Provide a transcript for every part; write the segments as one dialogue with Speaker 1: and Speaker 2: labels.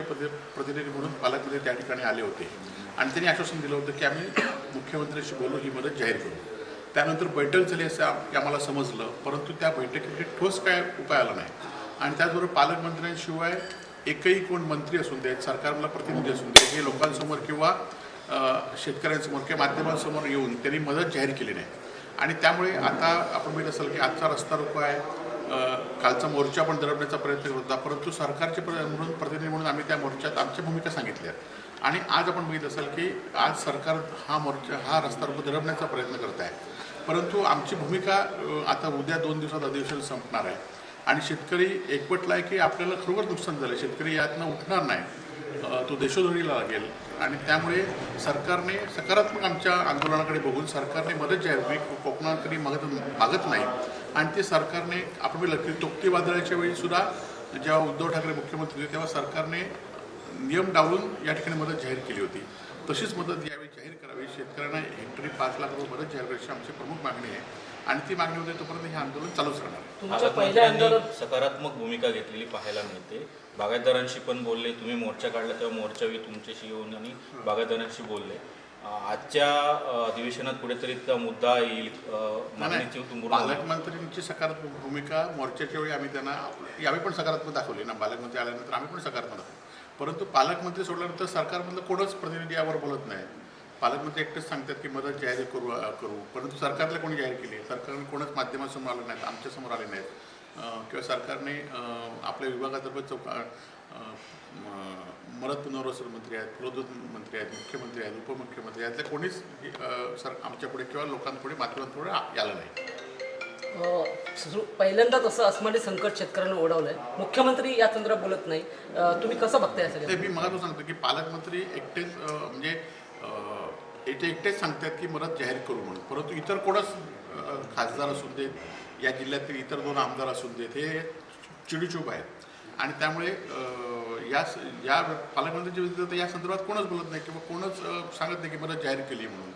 Speaker 1: प्रतिनिधी म्हणून पालकमंत्री त्या ठिकाणी आले होते आणि त्यांनी आश्वासन दिलं होतं की आम्ही मुख्यमंत्र्यांशी बोलू, ही मदत जाहीर करू. त्यानंतर बैठक झाली असं आम्हाला समजलं, परंतु त्या बैठकीमध्ये ठोस काय उपाय आला नाही. आणि त्याचबरोबर पालकमंत्र्यांशिवाय एकही कोण मंत्री असून दे, सरकारला प्रतिनिधी असून दे, हे लोकांसमोर किंवा शेतकऱ्यांसमोर किंवा माध्यमांसमोर येऊन त्यांनी मदत जाहीर केली नाही. आणि त्यामुळे आता आपण बघितलं असेल की आजचा रस्ता रोको आहे, कालचा मोर्चा पण दडपण्याचा प्रयत्न करत होता, परंतु सरकारचे म्हणून प्रतिनिधी म्हणून आम्ही त्या मोर्चात आमच्या भूमिका सांगितल्या. आणि आज आपण बघितलं असेल की आज सरकार हा रस्ता रोको दडपण्याचा प्रयत्न करत आहे, परंतु आमची भूमिका आता उद्या 2 दिवसात अधिवेशन संपणार आहे आणि शेतकरी एकवटला आहे की आपल्याला खरोखर नुकसान झालं, शेतकरी यातनं उठणार नाही, तो देशोधडीला लागेल. आणि त्यामुळे सरकारने सकारात्मक आमच्या आंदोलनाकडे बघून सरकारने मदत जाहीर केली, कोकणाकडे मागत नाही. आणि ते सरकारने आपण बघितलं की तोक्ती वादळाच्या वेळीसुद्धा जेव्हा उद्धव ठाकरे मुख्यमंत्री होते तेव्हा सरकारने नियम डावलून या ठिकाणी मदत जाहीर केली होती. तशीच मदत यावेळी जाहीर करावी, शेतकऱ्यांना हेक्टरी 5 लाख रुपये मदत जाहीर करायची आमची प्रमुख मागणी आहे आणि ती मागणी होते तोपर्यंत हे आंदोलन चालूच राहणार.
Speaker 2: तुमच्या पहिल्या आंदोलन सकारात्मक भूमिका घेतलेली पाहायला मिळते. बागायतदारांशी पण बोलले, तुम्ही मोर्चा काढला तेव्हा मोर्चावी तुमच्याशी येऊन आणि बागायतदारांशी बोलले. आजच्या अधिवेशनात कुठेतरी त्या मुद्दा येईल,
Speaker 1: पालकमंत्र्यांची सकारात्मक भूमिका मोर्चाच्या वेळी आम्ही त्यांना यावेळी पण सकारात्मक दाखवली ना, पालकमंत्री आल्यानंतर आम्ही पण सकारात्मक दाखवली. परंतु पालकमंत्री सोडल्यानंतर सरकारमधलं कोणच प्रतिनिधी यावर बोलत नाही. पालकमंत्री एकटेच सांगतात की मदत जाहीर करू, परंतु सरकारला कोणी जाहीर केली? सरकारने कोणच माध्यमासमोर आलं नाहीत, आमच्यासमोर आले नाहीत किंवा सरकारने आपल्या विभागातर्फे मदत पुनर्वसन मंत्री आहेत, प्रद्योत मंत्री आहेत, मुख्यमंत्री आहेत, उपमुख्यमंत्री यातल्या कोणीच आमच्यापुढे किंवा लोकांपुढे माध्यमांपुढे आलं नाही.
Speaker 2: पहिल्यांदाच असं अस्मानी संकट शेतकऱ्यांना ओढवलंय, मुख्यमंत्री या संदर्भात बोलत नाही, तुम्ही कसं बघताय सगळं?
Speaker 1: ते मी मला सांगतो की पालकमंत्री एकटेच म्हणजे एकटेच सांगतात की मदत जाहीर करू म्हणून, परंतु इतर कोणच खासदार असून देत, या जिल्ह्यातील इतर 2 आमदार असून देत, हे चिडीचूप आहेत. आणि त्यामुळे या पालकमंत्र्यांच्या विरुद्ध या संदर्भात कोणच बोलत नाही किंवा कोणच सांगत नाही की मदत जाहीर केली म्हणून.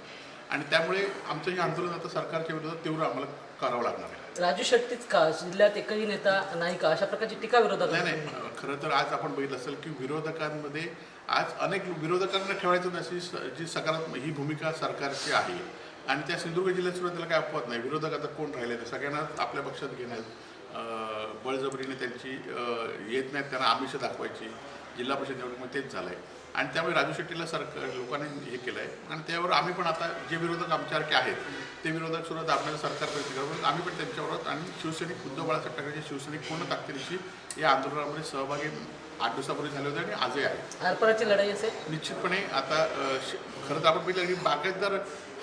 Speaker 1: आणि त्यामुळे आमचं हे आंदोलन आता सरकारच्या विरोधात तीव्र आम्हाला करावं लागणार आहे.
Speaker 2: राजू शेट्टीच का जिल्ह्यात एकही नेता नाही का, अशा प्रकारची टीका विरोधात?
Speaker 1: नाही, खरं तर आज आपण बघितलं असेल की विरोधकांमध्ये आज अनेक विरोधकांना ठेवायचं नशी जी सकारात्मक ही भूमिका सरकारची आहे. आणि त्या सिंधुदुर्ग जिल्ह्यात सुद्धा त्याला काही अपवाद नाही. विरोधक आता कोण राहिले ते सगळ्यांना आपल्या पक्षात घेण्यात, बळजबरीने त्यांची येत नाहीत, त्यांना आमिष दाखवायची, जिल्हा परिषद निवडणुकीमध्ये तेच झालं आहे. आणि त्यामुळे राजू शेट्टीला लोकांनी हे केलं आहे. आणि त्यावर आम्ही पण आता जे विरोधक आमच्यासारखे आहेत ते विरोधक सुद्धा दाबण्याचं सरकार प्रयत्न करतो. आम्ही पण त्यांच्यावर आणि शिवसैनिक उद्धव बाळासाहेब ठाकरेचे शिवसैनिक पूर्ण ताकदीनिशी या आंदोलनामध्ये सहभागी 8 दिवसापूर्वी झाले होते आणि आजही आहे.
Speaker 2: आरपाराची लढाई असेल
Speaker 1: निश्चितपणे. आता खरं तर आपण पाहिलं की बागायतदार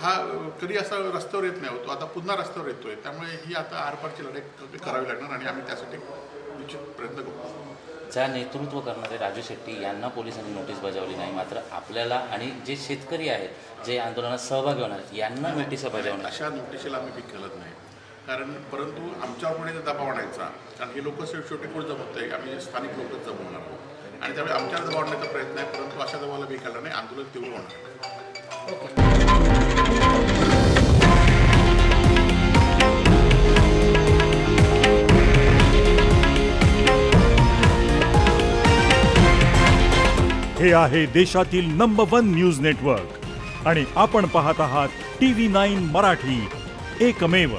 Speaker 1: हा कधी असा रस्त्यावर येत नाही होतो, आता पुन्हा रस्त्यावर येतोय. त्यामुळे ही आता आरपारची लढाई करावी लागणार आणि आम्ही त्यासाठी निश्चित प्रयत्न करू.
Speaker 3: ज्या नेतृत्व करणारे राजू शेट्टी यांना पोलिसांनी नोटीस बजावली नाही, मात्र आपल्याला आणि जे शेतकरी आहेत जे आंदोलनात सहभागी होणार आहेत यांना नोटीस बजावणार.
Speaker 1: अशा नोटिशीला आम्ही भीक घालत नाही, कारण परंतु आमच्यावर पुढे दबाव आणायचा, कारण हे लोक शेवटी कोण जमवत आहे, आम्ही स्थानिक लोकच जमवणार आहोत आणि त्यामुळे आमच्यावर दबाव आणण्याचा प्रयत्न आहे. परंतु अशा दबावाला भीक घालणार नाही, आंदोलन तीव्र होणार.
Speaker 4: हे आहे देशातील नंबर 1 न्यूज नेटवर्क आणि आपण पाहत आहात TV9 मराठी, एकमेव.